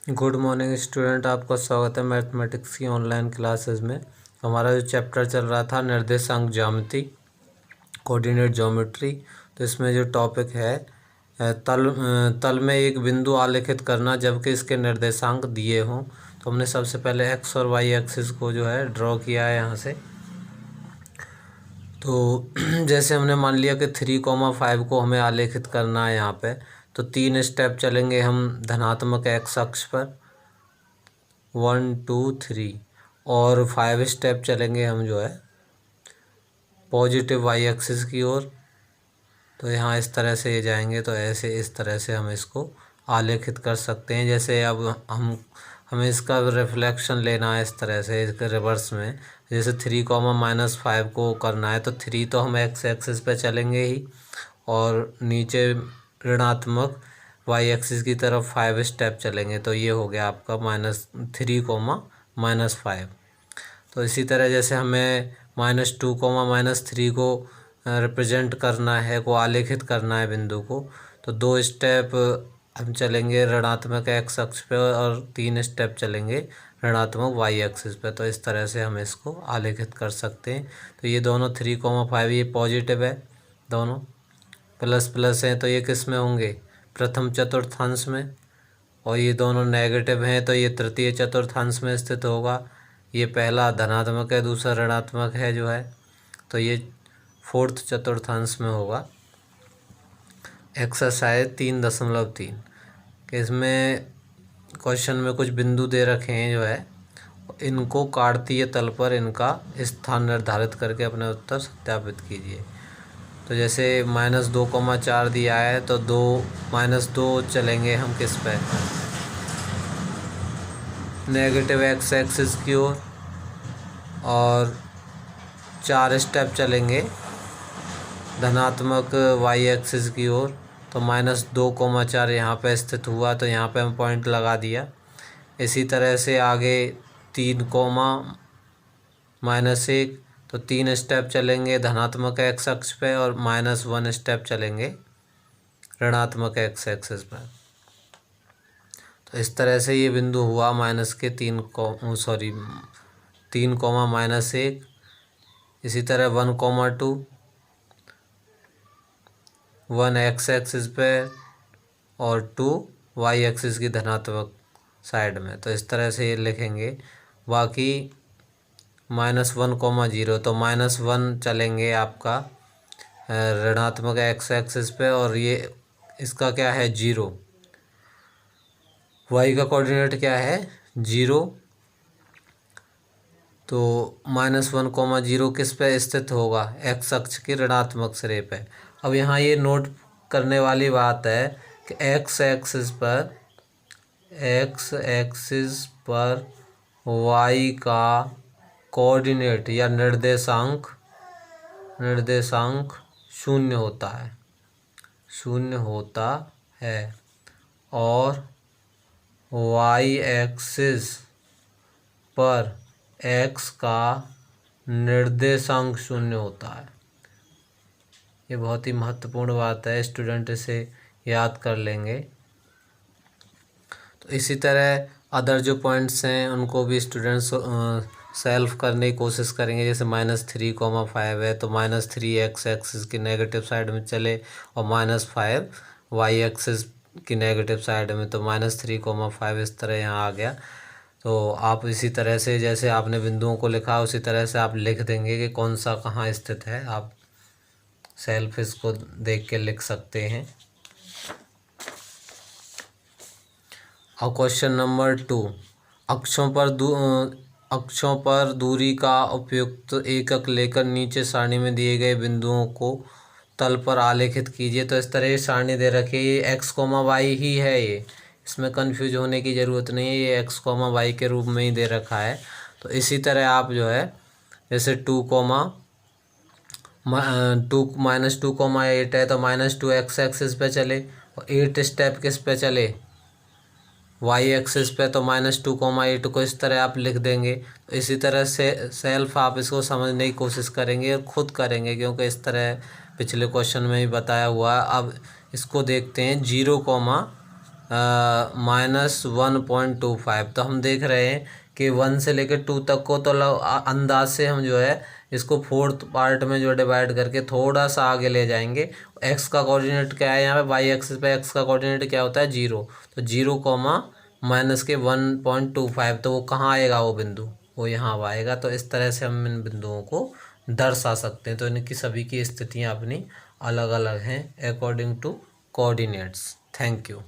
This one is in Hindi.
गुड मॉर्निंग स्टूडेंट, आपका स्वागत है मैथमेटिक्स की ऑनलाइन क्लासेस में। हमारा जो चैप्टर चल रहा था निर्देशांक ज्यामिति, कोऑर्डिनेट ज्योमेट्री। तो इसमें जो टॉपिक है तल में एक बिंदु आलेखित करना जबकि इसके निर्देशांक दिए हों। तो हमने सबसे पहले एक्स और वाई एक्सिस को जो है ड्रॉ किया है यहाँ से। तो जैसे हमने मान लिया कि 3,5 को हमें आलेखित करना है यहाँ पे, तो 3 स्टेप चलेंगे हम धनात्मक एक्स अक्ष पर, 1 2 3, और 5 स्टेप चलेंगे हम जो है पॉजिटिव वाई एक्सिस की ओर। तो यहाँ इस तरह से ये जाएंगे, तो ऐसे इस तरह से हम इसको आलेखित कर सकते हैं। जैसे अब हमें इसका रिफ्लेक्शन लेना है इस तरह से, इसके रिवर्स में। जैसे 3,-5 को करना है, तो 3 तो हम एक्स एक्सिस पे चलेंगे ही, और नीचे ऋणात्मक वाई एक्सिस की तरफ 5 स्टेप चलेंगे। तो ये हो गया आपका -3,-5। तो इसी तरह जैसे हमें -2,-3 को रिप्रेजेंट करना है, को आलेखित करना है बिंदु को, तो 2 स्टेप हम चलेंगे ऋणात्मक एक्स अक्ष पे और 3 स्टेप चलेंगे ऋणात्मक वाई एक्सिस पे। तो इस तरह से हम इसको आलेखित कर सकते हैं। तो ये दोनों 3,5 ये पॉजिटिव है, दोनों प्लस प्लस हैं, तो ये किस में होंगे? प्रथम चतुर्थांश में। और ये दोनों नेगेटिव हैं, तो ये तृतीय चतुर्थांश में स्थित होगा। ये पहला धनात्मक है, दूसरा ऋणात्मक है जो है, तो ये फोर्थ चतुर्थांश में होगा। एक्सरसाइज 3.3 कि इसमें क्वेश्चन में कुछ बिंदु दे रखे हैं जो है, इनको काटतीय तल पर इनका स्थान निर्धारित करके अपने उत्तर सत्यापित कीजिए। तो जैसे -2,4 दिया है, तो -2 चलेंगे हम किस पे? नेगेटिव एक्स एक्सिस की ओर, और 4 स्टेप चलेंगे धनात्मक वाई एक्सिस की ओर। तो -2,4 यहाँ पे स्थित हुआ, तो यहाँ पे हम पॉइंट लगा दिया। इसी तरह से आगे 3,-1, तो 3 स्टेप चलेंगे धनात्मक एक्स अक्ष पे, और -1 स्टेप चलेंगे ऋणात्मक एक्स एक्सिस पर। तो इस तरह से ये बिंदु हुआ -3,-1। इसी तरह 1,2, 1 एक्स एक्सिस पे और 2 वाई एक्सिस की धनात्मक साइड में। तो इस तरह से ये लिखेंगे। बाकी -1,0, तो -1 चलेंगे आपका ऋणात्मक एक्स एक्सिस पे, और ये इसका क्या है? 0। वाई का कोऑर्डिनेट क्या है? 0। तो -1,0 किस पे स्थित होगा? एक्स अक्ष के ऋणात्मक सिरे पे। अब यहाँ ये नोट करने वाली बात है कि एक्स एक्सिस पर वाई का कोऑर्डिनेट या निर्देशांक 0 होता है, और वाई एक्सिस पर एक्स का निर्देशांक 0 होता है। ये बहुत ही महत्वपूर्ण बात है, स्टूडेंट इसे याद कर लेंगे। तो इसी तरह अदर जो पॉइंट्स हैं उनको भी स्टूडेंट्स सेल्फ करने की कोशिश करेंगे। जैसे -3,5 है, तो -3 एक्स एक्सिस की नेगेटिव साइड में चले, और -5 वाई एक्सिस की नेगेटिव साइड में, तो -3,5 इस तरह यहाँ आ गया। तो आप इसी तरह से जैसे आपने बिंदुओं को लिखा उसी तरह से आप लिख देंगे कि कौन सा कहाँ स्थित है। आप सेल्फ इसको देख के लिख सकते हैं। और क्वेश्चन नंबर 2, अक्षों पर दूरी का उपयुक्त एकक लेकर नीचे सारणी में दिए गए बिंदुओं को तल पर आलेखित कीजिए। तो इस तरह ये सारणी दे रखी है, ये x, y ही है। ये इसमें कंफ्यूज होने की ज़रूरत नहीं है, ये x, y के रूप में ही दे रखा है। तो इसी तरह आप जो है जैसे -2,8 है, तो -2 एक्स एक्सिस पे चले, और 8 स्टेप किस पे चले? वाई एक्सिस पे। तो -2,8 को इस तरह आप लिख देंगे। तो इसी तरह से सेल्फ आप इसको समझने की कोशिश करेंगे और ख़ुद करेंगे, क्योंकि इस तरह पिछले क्वेश्चन में ही बताया हुआ है। अब इसको देखते हैं 0, -1.25। तो हम देख रहे हैं कि 1 से लेकर 2 तक को तो अंदाज से हम जो है इसको फोर्थ पार्ट में जो डिवाइड करके थोड़ा सा आगे ले जाएंगे। एक्स का कोऑर्डिनेट क्या है यहाँ पे, वाई एक्सिस पे एक्स का कोऑर्डिनेट क्या होता है 0। तो 0 कॉमा माइनस के 1.25, तो वो कहाँ आएगा वो बिंदु, वो यहाँ आएगा। तो इस तरह से हम इन बिंदुओं को दर्शा सकते हैं। तो इनकी सभी की स्थितियाँ अपनी अलग अलग हैं according to coordinates. Thank you.